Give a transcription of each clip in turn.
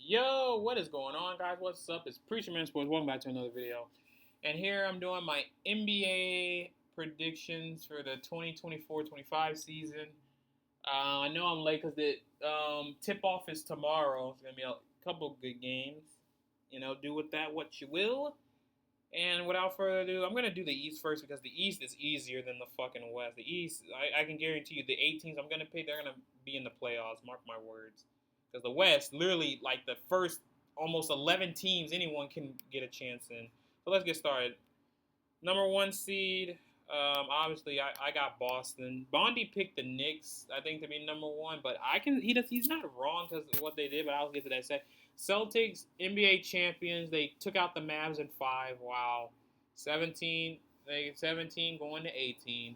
Yo, what is going on, guys? What's up? It's Preacher Man Sports. Welcome back to another video. And here I'm doing my NBA predictions for the 2024-25 season. I know I'm late because the tip-off is tomorrow. It's going to be a couple good games. Do with that what you will. And without further ado, I'm going to do the East first because the East is easier than the fucking West. The East, I can guarantee you the 8 teams I'm going to pick, they're going to be in the playoffs. Mark my words. Because the West, literally, like the first almost 11 teams, anyone can get a chance in. So let's get started. Number 1 seed, obviously, I got Boston. Bondi picked the Knicks, I think, to be number 1, but he's not wrong because of what they did, but I'll get to that second. Celtics, NBA champions. They took out the Mavs in 5. Wow. 17 going to 18.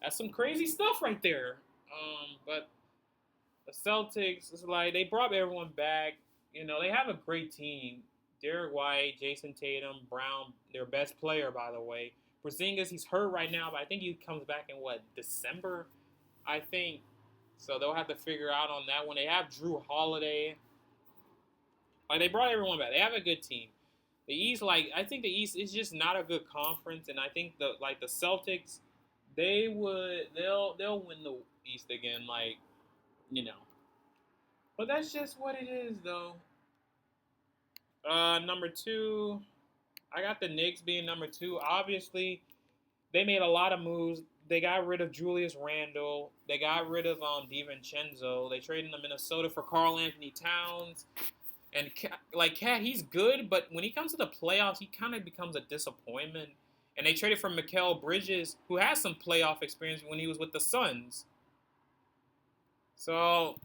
That's some crazy stuff right there. But the Celtics, it's like they brought everyone back. They have a great team. Derek White, Jason Tatum, Brown, their best player, by the way. Porzingis, he's hurt right now, but I think he comes back in, December? I think. So they'll have to figure out on that one. They have Drew Holiday. They brought everyone back. They have a good team. The East, I think the East is just not a good conference, and I think the Celtics, they'll win the East again, But that's just what it is, though. Number 2, I got the Knicks being number 2. Obviously, they made a lot of moves. They got rid of Julius Randle. They got rid of DiVincenzo. They traded him to Minnesota for Karl Anthony Towns. And Cat, he's good, but when he comes to the playoffs, he kind of becomes a disappointment. And they traded for Mikal Bridges, who has some playoff experience when he was with the Suns. So,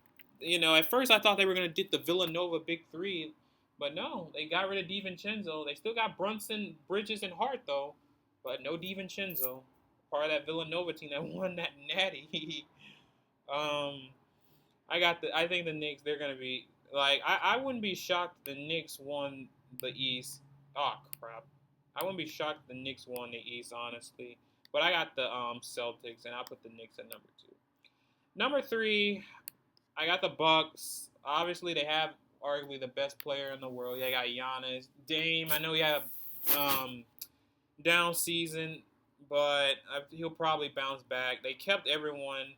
at first I thought they were going to get the Villanova Big Three, but no, they got rid of DiVincenzo. They still got Brunson, Bridges, and Hart, though, but no DiVincenzo. Part of that Villanova team that won that natty. I think the Knicks, they're going to be, I wouldn't be shocked if the Knicks won the East. Oh, crap. I wouldn't be shocked if the Knicks won the East, honestly. But I got the Celtics, and I'll put the Knicks at number 2. Number 3, I got the Bucks. Obviously, they have arguably the best player in the world. They got Giannis. Dame, I know he had a down season, but he'll probably bounce back. They kept everyone.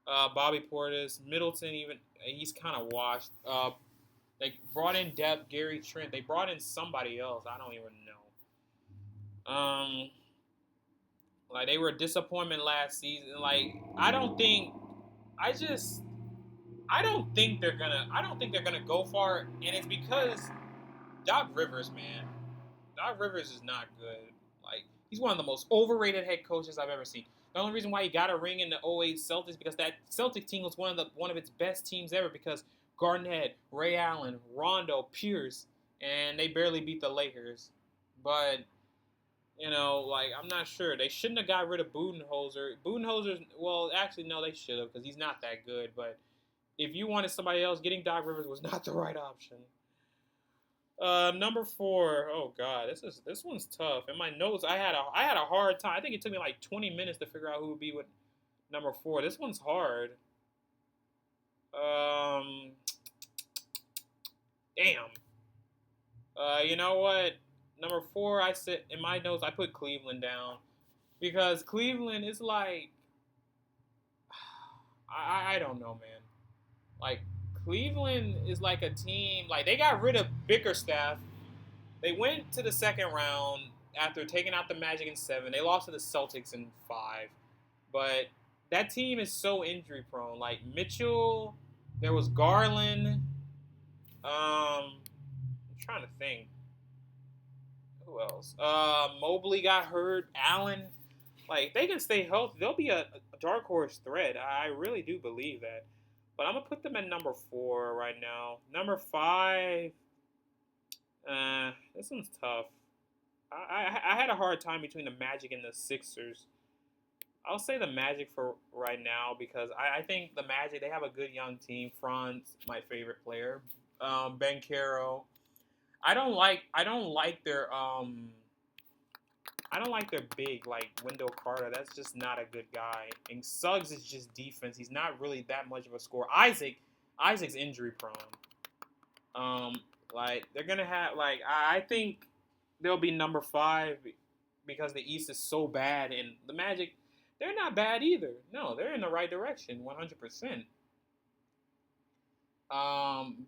Bobby Portis, Middleton, even he's kind of washed. They brought in depth, Gary Trent. They brought in somebody else. I don't even know. They were a disappointment last season. I don't think they're gonna go far, and it's because Doc Rivers, man. Doc Rivers is not good. He's one of the most overrated head coaches I've ever seen. The only reason why he got a ring in the '08 Celtics because that Celtics team was one of its best teams ever because Garnett, Ray Allen, Rondo, Pierce, and they barely beat the Lakers. But I'm not sure. They shouldn't have got rid of Budenholzer. Well, actually, no, they should have because he's not that good. But if you wanted somebody else, getting Doc Rivers was not the right option. Number 4. Oh God, this one's tough. In my notes, I had a hard time. I think it took me 20 minutes to figure out who would be with number 4. This one's hard. Damn. You know what? Number 4, I said in my notes, I put Cleveland down because Cleveland is I don't know, man. Cleveland is like a team. They got rid of Bickerstaff. They went to the second round after taking out the Magic in 7. They lost to the Celtics in 5. But that team is so injury prone. Mitchell, there was Garland. I'm trying to think. Who else? Mobley got hurt. Allen. If they can stay healthy, they'll be a dark horse threat. I really do believe that. But I'm going to put them at number 4 right now. Number 5, this one's tough. I had a hard time between the Magic and the Sixers. I'll say the Magic for right now because I think the Magic, they have a good young team. Franz, my favorite player. Banchero. I don't like their big, Wendell Carter. That's just not a good guy. And Suggs is just defense. He's not really that much of a scorer. Isaac's injury prone. Like they're gonna have like I think they'll be number 5 because the East is so bad, and the Magic, they're not bad either. No, they're in the right direction, 100%.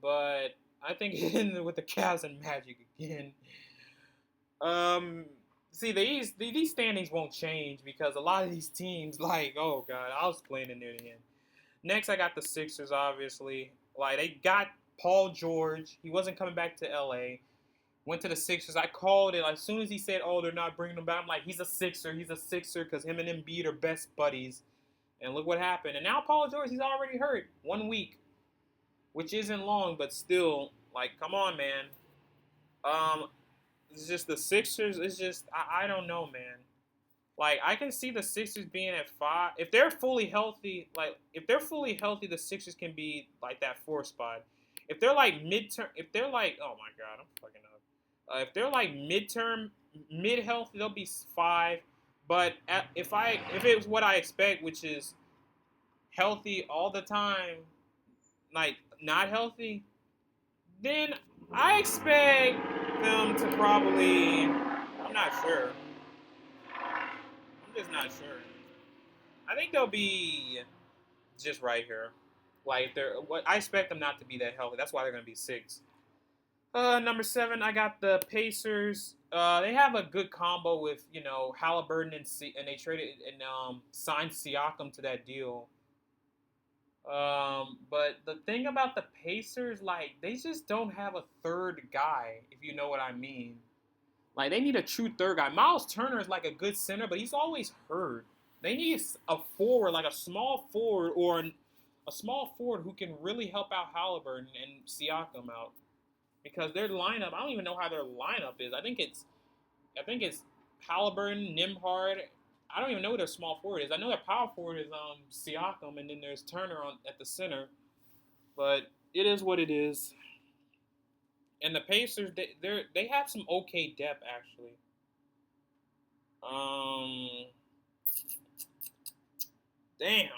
But I think with the Cavs and Magic again. Um, See, these standings won't change because a lot of these teams, like, oh god, I was playing in there again. Next, I got the Sixers. Obviously, like they got Paul George. He wasn't coming back to LA. Went to the Sixers. I called it as soon as he said, "Oh, they're not bringing him back." I'm like, "He's a Sixer. He's a Sixer," because him and Embiid are best buddies. And look what happened. And now Paul George, he's already hurt 1 week, which isn't long, but still, like, come on, man. Um, it's just the Sixers. It's just I don't know, man. Like I can see the Sixers being at 5 if they're fully healthy. Like if they're fully healthy, the Sixers can be like that 4 spot. If they're like midterm, if they're like, oh my god, I'm fucking up. If they're like midterm, mid healthy, they'll be 5. But if it's what I expect, which is healthy all the time, like not healthy, then I expect them to probably. I'm not sure. I'm just not sure. I think they'll be just right here. Like they're what I expect them not to be that healthy. That's why they're gonna be 6. Number 7, I got the Pacers. They have a good combo with Halliburton and they traded and signed Siakam to that deal. But the thing about the Pacers, like they just don't have a third guy, if you know what I mean. Like they need a true third guy. Miles Turner is like a good center, but he's always hurt. They need a forward, like a small forward or a small forward who can really help out Halliburton and Siakam out. Because their lineup, I don't even know how their lineup is. I think it's Halliburton, Nembhard. I don't even know who their small forward is. I know their power forward is Siakam, and then there's Turner at the center. But it is what it is. And the Pacers, they have some okay depth actually. Um, Damn.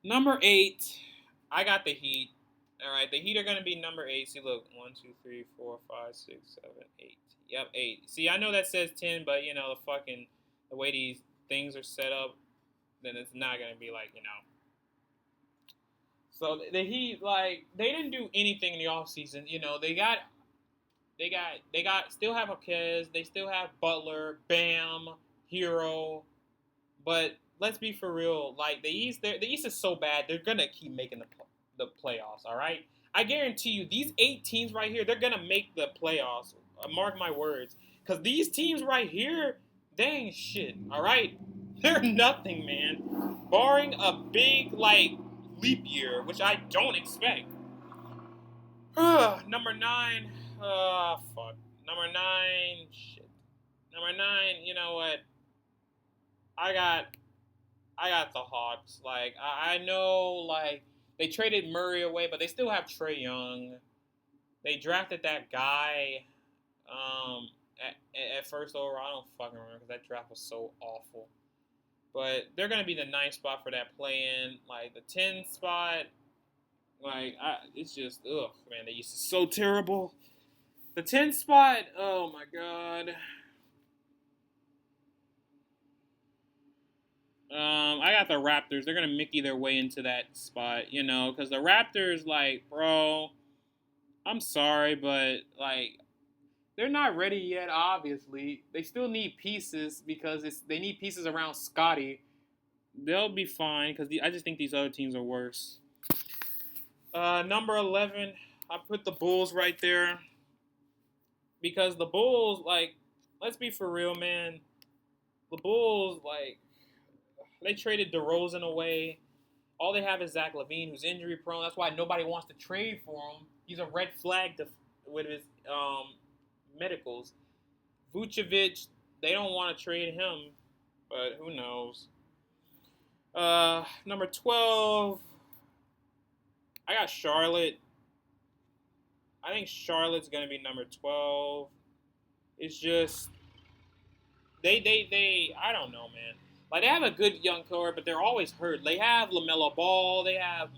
Number 8, I got the Heat. All right, the Heat are gonna be number 8. See, look, 1, 2, 3, 4, 5, 6, 7, 8. Yep, 8. See, I know that says 10, but the way these things are set up, then it's not gonna be like. So the Heat, like, they didn't do anything in the offseason. They still have Akez, they still have Butler, Bam, Hero, but let's be for real. Like the East is so bad, they're gonna keep making the playoffs. All right, I guarantee you, these 8 teams right here, they're gonna make the playoffs. Mark my words, because these teams right here, they ain't shit. All right, they're nothing, man. Barring a big leap year, which I don't expect. Number 9. Fuck. Number 9. Shit. Number 9. You know what? I got the Hawks. Like I know, like they traded Murray away, but they still have Trae Young. They drafted that guy at first overall. I don't fucking remember because that draft was so awful. But they're gonna be the 9th spot for that play-in. Like the 10th spot, it's just man, they used to so terrible. The 10th spot, oh my god. I got the Raptors. They're gonna Mickey their way into that spot, because the Raptors, like, bro, I'm sorry, but they're not ready yet. Obviously, they still need pieces because they need pieces around Scotty. They'll be fine because I just think these other teams are worse. Number 11, I put the Bulls right there because the Bulls, let's be for real, man. The Bulls, they traded DeRozan away. All they have is Zach LaVine, who's injury prone. That's why nobody wants to trade for him. He's a red flag with his medicals. Vucevic, they don't want to trade him, but who knows. Number 12, I got Charlotte. I think Charlotte's going to be number 12. It's just, I don't know, man. Like, they have a good young core, but they're always hurt. They have LaMelo Ball. They have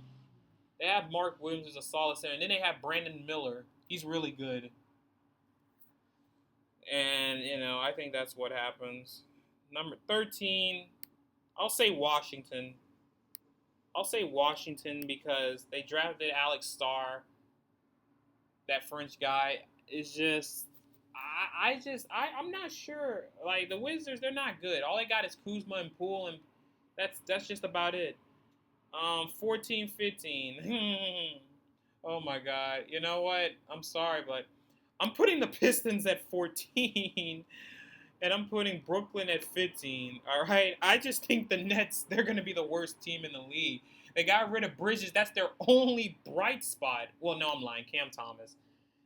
They have Mark Williams as a solid center, and then they have Brandon Miller. He's really good. And, I think that's what happens. Number 13, I'll say Washington. I'll say Washington because they drafted Alex Starr, that French guy. Is just, I'm not sure. Like, the Wizards, they're not good. All they got is Kuzma and Poole, and that's just about it. 14, 15. Oh my God. You know what? I'm sorry, but I'm putting the Pistons at 14 and I'm putting Brooklyn at 15. All right. I just think the Nets, they're going to be the worst team in the league. They got rid of Bridges. That's their only bright spot. Well, no, I'm lying. Cam Thomas.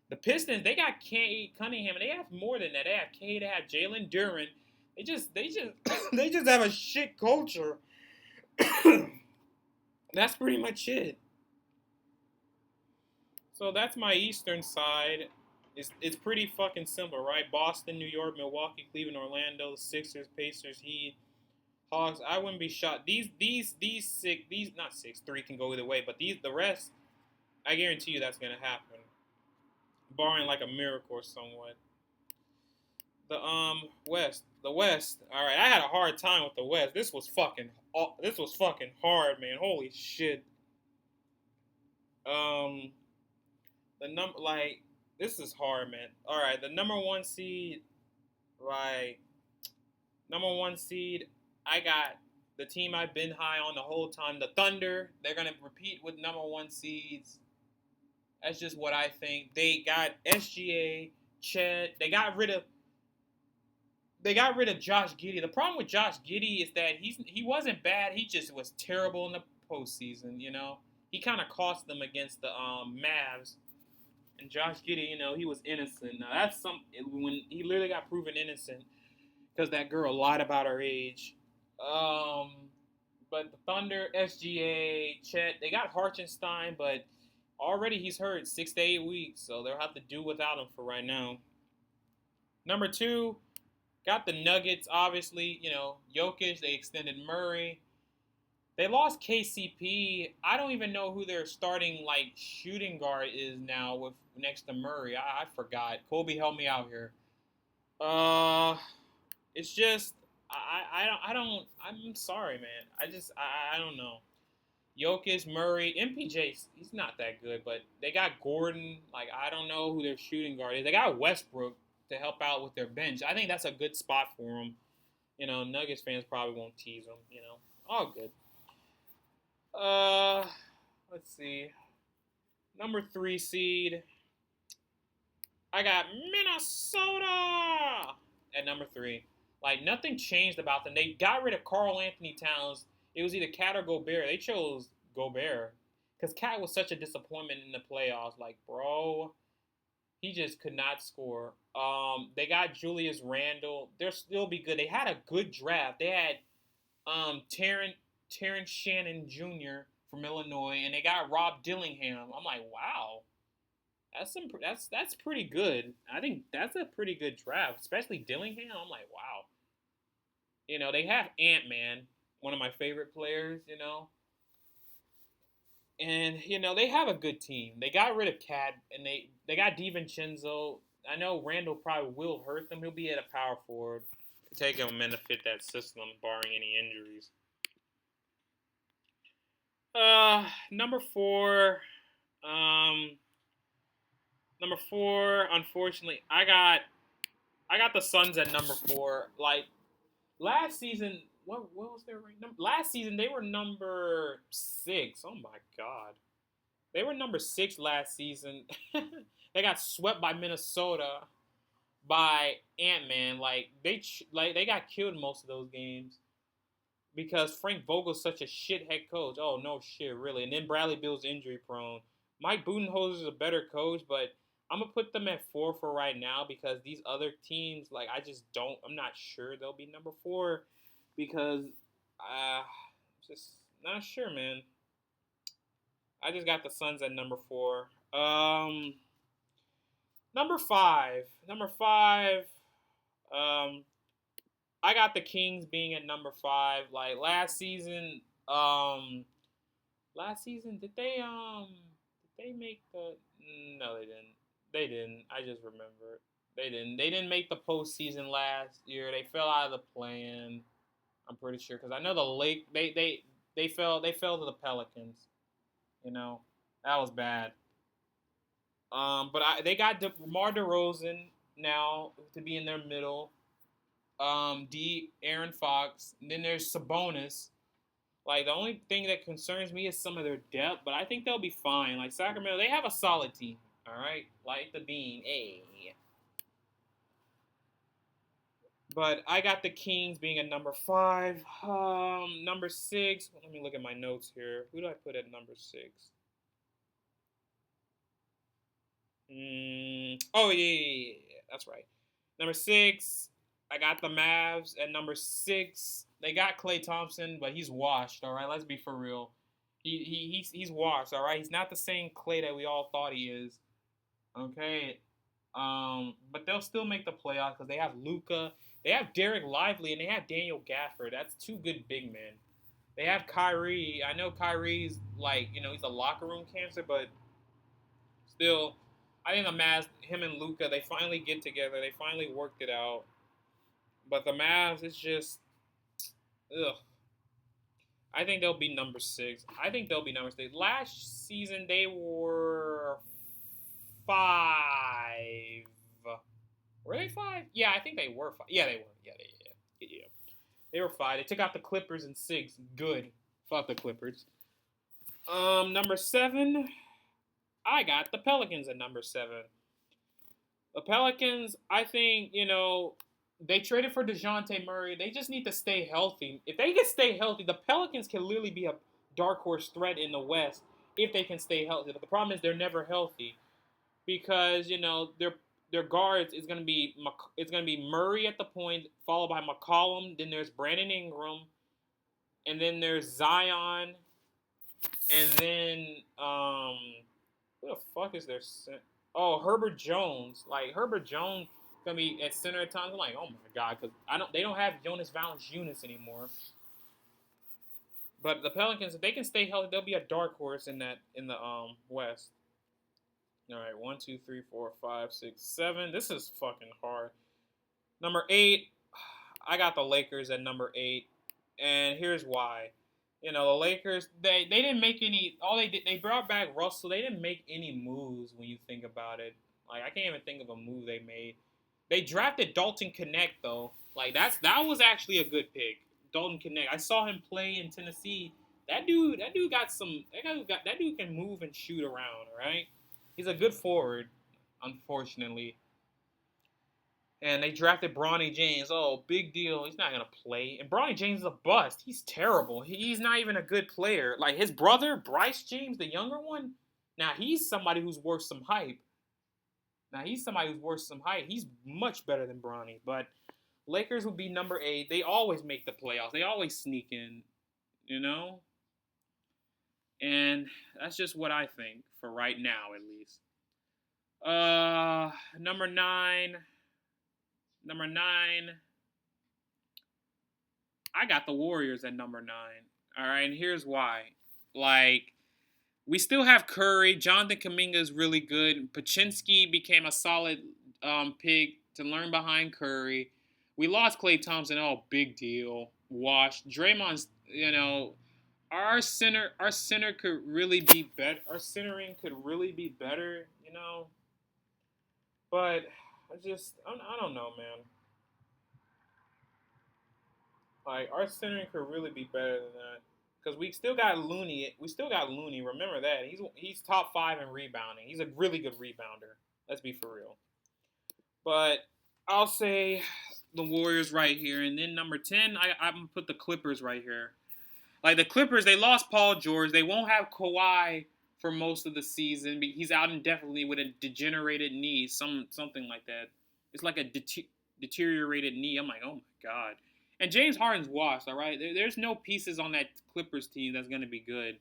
The Pistons, they got Cade Cunningham, and they have more than that. They have Cade, they have Jalen Duren. They just have a shit culture. That's pretty much it. So that's my Eastern side. It's pretty fucking simple, right? Boston, New York, Milwaukee, Cleveland, Orlando, the Sixers, Pacers, Heat, Hawks. I wouldn't be shocked. Three can go either way, but the rest, I guarantee you that's gonna happen, barring like a miracle or somewhat. The West. All right, I had a hard time with the West. This was fucking hard, man. Holy shit. The number like this is hard, man. All right, the number one seed, I got the team I've been high on the whole time, the Thunder. They're gonna repeat with number one seeds. That's just what I think. They got SGA, Chet. They got rid of Josh Giddey. The problem with Josh Giddey is that he wasn't bad. He just was terrible in the postseason. He kind of cost them against the Mavs. And Josh Giddey, he was innocent. Now that's when he literally got proven innocent because that girl lied about her age. But the Thunder, SGA, Chet, they got Hartenstein, but already he's hurt 6 to 8 weeks, so they'll have to do without him for right now. Number 2, got the Nuggets, obviously. Jokic, they extended Murray. They lost KCP. I don't even know who their starting shooting guard is now with next to Murray. I forgot. Kobe, help me out here. It's just I'm sorry, man. I don't know. Jokic, Murray, MPJ, he's not that good, but they got Gordon. I don't know who their shooting guard is. They got Westbrook to help out with their bench. I think that's a good spot for them. Nuggets fans probably won't tease them. All good. Let's see. Number 3 seed. I got Minnesota at number 3. Nothing changed about them. They got rid of Karl-Anthony Towns. It was either Cat or Gobert. They chose Gobert because Cat was such a disappointment in the playoffs. Bro, he just could not score. They got Julius Randle. They'll still be good. They had a good draft. They had Terrence Shannon Jr. from Illinois, and they got Rob Dillingham. I'm like, wow, that's pretty good. I think that's a pretty good draft, especially Dillingham. I'm like, wow. They have Ant-Man, one of my favorite players. And they have a good team. They got rid of Cat, and they got DiVincenzo. I know Randall probably will hurt them. He'll be at a power forward. Take him a minute to fit that system, barring any injuries. Number 4. Unfortunately, I got the Suns at number 4. Last season, what was their rank? Last season they were number 6. Oh my God, they were number 6 last season. They got swept by Minnesota by Ant-Man. They got killed most of those games because Frank Vogel's such a shit head coach. Oh, no shit, really. And then Bradley Beal's injury prone. Mike Budenholzer is a better coach, but I'm going to put them at 4 for right now because these other teams, I'm not sure they'll be number 4 because just not sure, man. I just got the Suns at number 4. Number 5. I got the Kings being at number 5. Last season, last season, did they make the? No, they didn't. They didn't. I just remember they didn't. They didn't make the postseason last year. They fell out of the plan. I'm pretty sure because I know the Lake. They fell to the Pelicans. You know that was bad. But they got DeMar DeRozan now to be in their middle. Aaron Fox. And then there's Sabonis. Like the only thing that concerns me is some of their depth, but I think they'll be fine. Like Sacramento, they have a solid team. All right, like the bean. Hey. But I got the Kings being at number 5. Number 6. Let me look at my notes here. Who do I put at number 6? Oh yeah. That's right. Number 6. I got the Mavs at number 6. They got Klay Thompson, but he's washed. All right, let's be for real. He's washed. All right, he's not the same Klay that we all thought he is. Okay. But they'll still make the playoffs because they have Luka, they have Derek Lively, and they have Daniel Gafford. That's 2 good big men. They have Kyrie. I know Kyrie's like he's a locker room cancer, but still, I think the Mavs, him and Luka, they finally get together. They finally worked it out. But the Mavs, it's just, ugh. I think they'll be number 6. I think they'll be number 6. Last season they were 5. Were they 5? Yeah, I think they were 5. Yeah, they were. Yeah. They were 5. They took out the Clippers in 6. Good. Fuck the Clippers. Number 7. I got the Pelicans at number 7. The Pelicans, I think, they traded for DeJounte Murray. They just need to stay healthy. If they can stay healthy, the Pelicans can literally be a dark horse threat in the West if they can stay healthy. But the problem is they're never healthy because their guards is gonna be Murray at the point, followed by McCollum. Then there's Brandon Ingram, and then there's Zion, and then who the fuck is their? Oh, Herbert Jones. Like Herbert Jones gonna be at center at times. I'm like, oh my god, because they don't have Jonas Valanciunas anymore. But the Pelicans, if they can stay healthy, they'll be a dark horse in the West. All right, 1, 2, 3, 4, 5, 6, 7. This is fucking hard. Number 8, I got the Lakers at number 8, and here's why. The Lakers, they didn't make any. All they did, they brought back Russell. They didn't make any moves when you think about it. Like I can't even think of a move they made. They drafted Dalton Knecht though. Like that was actually a good pick. Dalton Knecht. I saw him play in Tennessee. That dude got some. That dude can move and shoot around. Right? He's a good forward, unfortunately. And they drafted Bronny James. Oh, big deal. He's not gonna play. And Bronny James is a bust. He's terrible. He's not even a good player. Like his brother, Bryce James, the younger one. Now he's somebody who's worth some hype. He's much better than Bronny. But Lakers would be number 8. They always make the playoffs. They always sneak in, And that's just what I think for right now, at least. Number 9. I got the Warriors at number 9. All right, and here's why. Like, we still have Curry. Jonathan Kuminga is really good. Pachinski became a solid pick to learn behind Curry. We lost Klay Thompson. Oh, big deal. Washed. Draymond's, our center could really be better. Our centering could really be better, But I don't know, man. Like our centering could really be better than that. Because we still got Looney. Remember that. He's top 5 in rebounding. He's a really good rebounder. Let's be for real. But I'll say the Warriors right here. And then number 10, I'm going to put the Clippers right here. Like the Clippers, they lost Paul George. They won't have Kawhi for most of the season. He's out indefinitely with a degenerated knee. Something like that. It's like a deteriorated knee. I'm like, oh my God. And James Harden's washed, all right? There's no pieces on that Clippers team that's going to be good.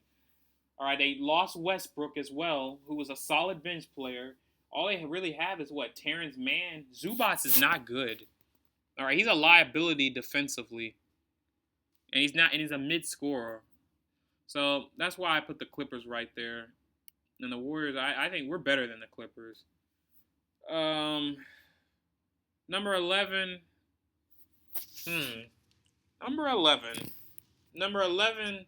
All right, they lost Westbrook as well, who was a solid bench player. All they really have is what? Terrence Mann. Zubac is not good. All right, he's a liability defensively. And he's a mid-scorer. So that's why I put the Clippers right there. And the Warriors, I think we're better than the Clippers. Um, number 11. Number 11. Number 11.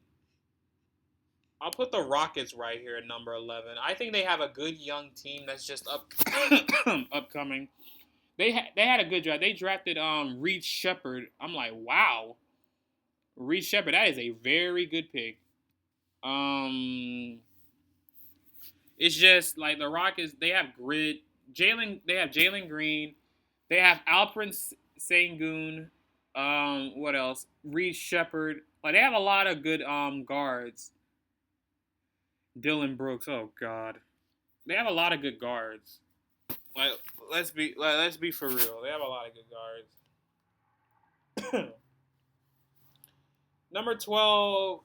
I'll put the Rockets right here at number 11. I think they have a good young team that's just upcoming. They had a good draft. They drafted Reed Shepard. I'm like, wow, Reed Shepard. That is a very good pick. It's just like the Rockets. They have grit. They have Jalen Green. They have Alperen Sengun. What else? Reed Shepard. Like they have a lot of good guards. Dylan Brooks. Oh God, they have a lot of good guards. Like let's be for real. They have a lot of good guards. Number 12,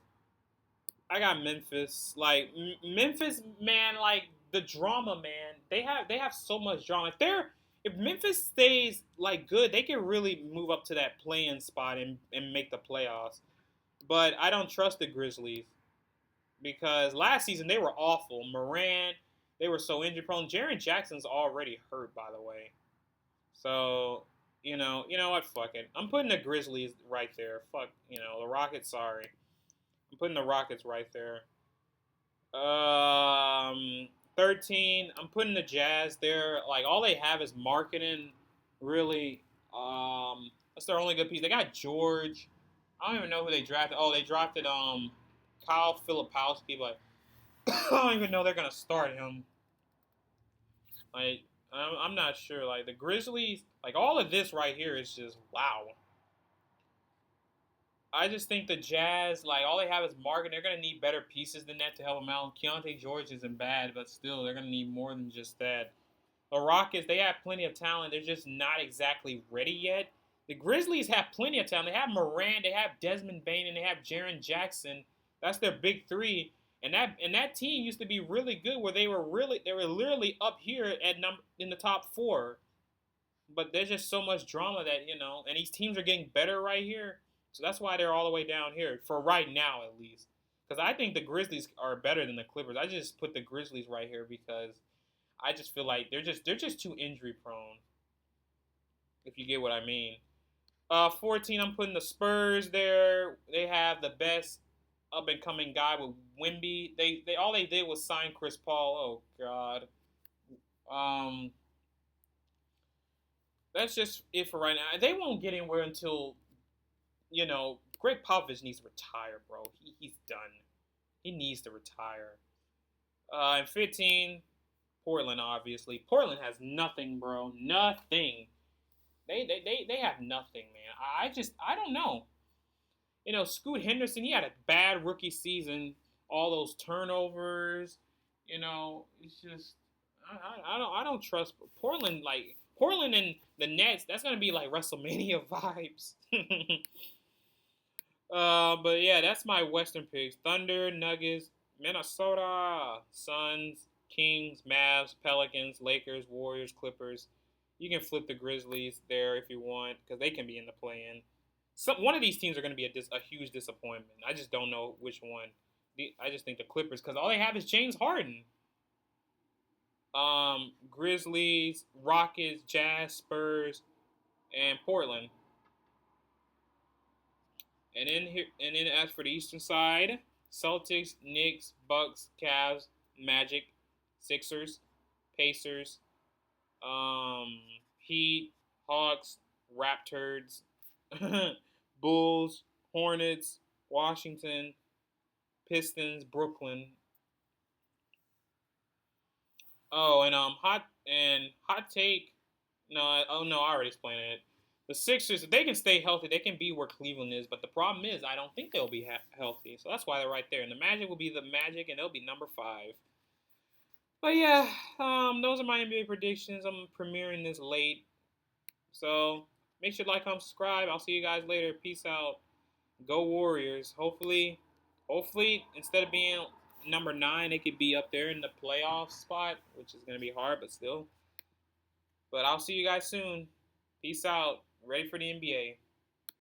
I got Memphis. Like Memphis, man. Like the drama, man. They have so much drama. If Memphis stays like good, they can really move up to that play-in spot and make the playoffs. But I don't trust the Grizzlies because last season they were awful. Morant, they were so injury prone. Jaren Jackson's already hurt, by the way. So you know what? Fuck it. I'm putting the Grizzlies right there. Fuck, the Rockets. Sorry, I'm putting the Rockets right there. 13. I'm putting the Jazz there. Like all they have is marketing. Really, that's their only good piece. They got George. I don't even know who they drafted. Oh, they drafted Kyle Filipowski, but I don't even know they're gonna start him. Like I'm not sure. Like the Grizzlies, like all of this right here is just wow. I just think the Jazz, like all they have is market. They're gonna need better pieces than that to help them out. Keontae George isn't bad, but still, they're gonna need more than just that. The Rockets, they have plenty of talent. They're just not exactly ready yet. The Grizzlies have plenty of talent. They have Moran, they have Desmond Bane, and they have Jaren Jackson. That's their big three. And that team used to be really good, where they were literally up here in the top four. But there's just so much drama that and these teams are getting better right here. So that's why they're all the way down here for right now, at least. Because I think the Grizzlies are better than the Clippers. I just put the Grizzlies right here because I just feel like they're just too injury prone. If you get what I mean. 14, I'm putting the Spurs there. They have the best up and coming guy with Wemby. They all they did was sign Chris Paul. Oh God. That's just it for right now. They won't get anywhere until Greg Popovich needs to retire, bro. He's done. He needs to retire. And 15, Portland, obviously. Portland has nothing, bro. Nothing. They have nothing, man. I don't know. Scoot Henderson, he had a bad rookie season. All those turnovers. It's just I don't trust Portland. Like Portland and the Nets, that's gonna be like WrestleMania vibes. But yeah, that's my Western picks: Thunder, Nuggets, Minnesota, Suns, Kings, Mavs, Pelicans, Lakers, Warriors, Clippers. You can flip the Grizzlies there if you want because they can be in the play-in. One of these teams are going to be a huge disappointment. I just don't know which one. I just think the Clippers because all they have is James Harden. Grizzlies, Rockets, Jazz, Spurs, and Portland. And then as for the Eastern side, Celtics, Knicks, Bucks, Cavs, Magic, Sixers, Pacers, Heat, Hawks, Raptors, Bulls, Hornets, Washington, Pistons, Brooklyn. Oh, and hot take. No, I already explained it. The Sixers, if they can stay healthy, they can be where Cleveland is. But the problem is, I don't think they'll be healthy. So that's why they're right there. And the Magic will be the Magic, and they'll be number 5. But yeah, those are my NBA predictions. I'm premiering this late. So make sure to like, comment, subscribe. I'll see you guys later. Peace out. Go Warriors. Hopefully, instead of being number 9, they could be up there in the playoff spot, which is going to be hard, but still. But I'll see you guys soon. Peace out. Ready for the NBA.